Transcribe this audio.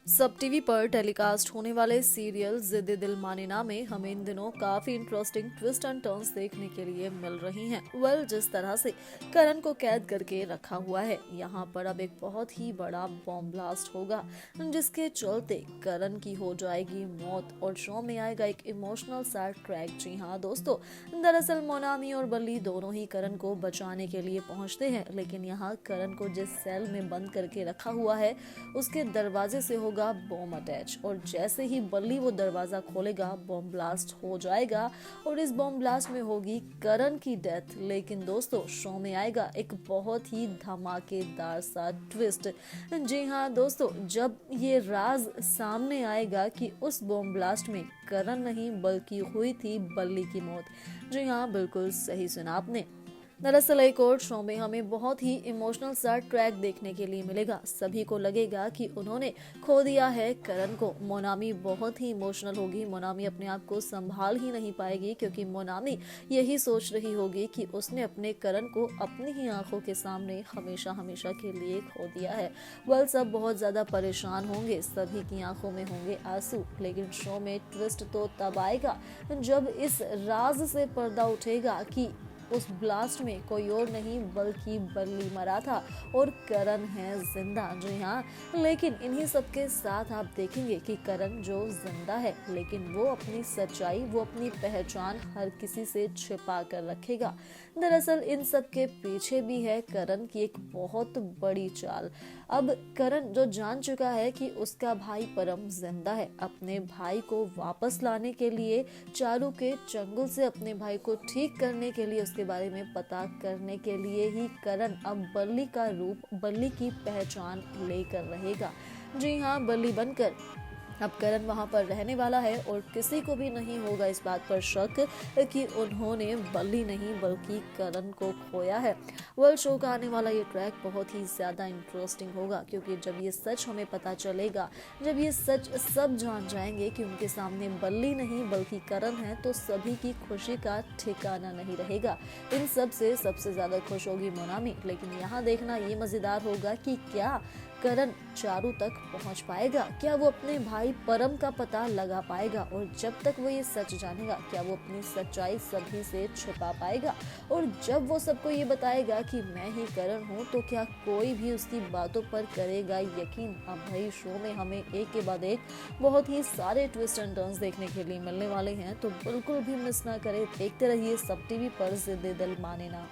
सब टीवी पर टेलीकास्ट होने वाले सीरियल जिद दिल माने ना में हमें इन दिनों काफी इंटरेस्टिंग ट्विस्ट एंड टर्न्स देखने के लिए मिल रही हैं। जिस तरह से करण को कैद करके रखा हुआ है, यहाँ पर अब एक बहुत ही बड़ा बॉम्ब ब्लास्ट होगा जिसके चलते करण की हो जाएगी मौत और शो में आएगा एक इमोशनल सैड ट्रैक। जी हाँ दोस्तों, दरअसल मोनामी और बल्ली दोनों ही करण को बचाने के लिए पहुंचते हैं, लेकिन यहाँ करण को जिस सेल में बंद करके रखा हुआ है उसके दरवाजे से होगा बॉम्ब अटैच, और जैसे ही बल्ली वो दरवाजा खोलेगा बॉम्ब ब्लास्ट हो जाएगा और इस बॉम्ब ब्लास्ट में होगी करण की डेथ। लेकिन दोस्तों, शो में आएगा एक बहुत ही धमाकेदार सा ट्विस्ट। जी हाँ दोस्तों, जब ये राज सामने आएगा कि उस बॉम्ब ब्लास्ट में करण नहीं बल्कि हुई थी बल्ली की मौत। जी हाँ, बिल्कुल सही सुना आपने। दरअसल एक और शो में हमें बहुत ही इमोशनल सा ट्रैक देखने के लिए मिलेगा। सभी को लगेगा कि उन्होंने खो दिया है करण को। मोनामी बहुत ही इमोशनल होगी। मोनामी अपने आप को संभाल ही नहीं पाएगी, क्योंकि मोनामी यही सोच रही होगी कि उसने अपने करण को अपनी ही आंखों के सामने हमेशा हमेशा के लिए खो दिया है। सब बहुत ज्यादा परेशान होंगे, सभी की आंखों में होंगे आंसू। लेकिन शो में ट्विस्ट तो तब आएगा जब इस राज से पर्दा उठेगा कि उस ब्लास्ट में कोई और नहीं बल्कि बल्ली मरा था और करण है जिंदा। जी हाँ, लेकिन इन्हीं सब के साथ आप देखेंगे कि करण जो जिंदा है, लेकिन वो अपनी सच्चाई, वो अपनी पहचान हर किसी से छिपा कर रखेगा। दरअसल इन सब के पीछे भी है करण की एक बहुत बड़ी चाल। अब करण जो जान चुका है कि उसका भाई परम जिंदा है, अपने भाई को वापस लाने के लिए, चारू के चंगुल से अपने भाई को ठीक करने के लिए, के बारे में पता करने के लिए ही करण अब बल्ली का रूप, बल्ली की पहचान लेकर रहेगा। जी हाँ, बल्ली बनकर अब करण वहां पर रहने वाला है और किसी को भी नहीं होगा इस बात पर शक कि उन्होंने बल्ली नहीं बल्कि करण को खोया है। शो का आने वाला ये ट्रैक बहुत ही ज्यादा इंटरेस्टिंग होगा, क्योंकि जब ये सच हमें पता चलेगा, जब ये सच सब जान जाएंगे कि उनके सामने बल्ली नहीं बल्कि करण है, तो सभी की खुशी का ठिकाना नहीं रहेगा। इन सब से सबसे ज्यादा खुश होगी मोनामी। लेकिन यहाँ देखना ये मजेदार होगा कि क्या करण चारू तक पहुंच पाएगा, क्या वो अपने भाई परम का पता लगा पाएगा, और जब तक वो ये सच जानेगा क्या वो अपनी सच्चाई सभी से छुपा पाएगा, और जब वो सबको ये बताएगा कि मैं ही करण हूँ, तो क्या कोई भी उसकी बातों पर करेगा यकीन। अब भाई शो में हमें एक के बाद एक बहुत ही सारे ट्विस्ट एंड टर्न्स देखने के लिए मिलने वाले हैं, तो बिल्कुल भी मिस ना करें। देखते रहिए सब टीवी पर जिद दिल माने ना।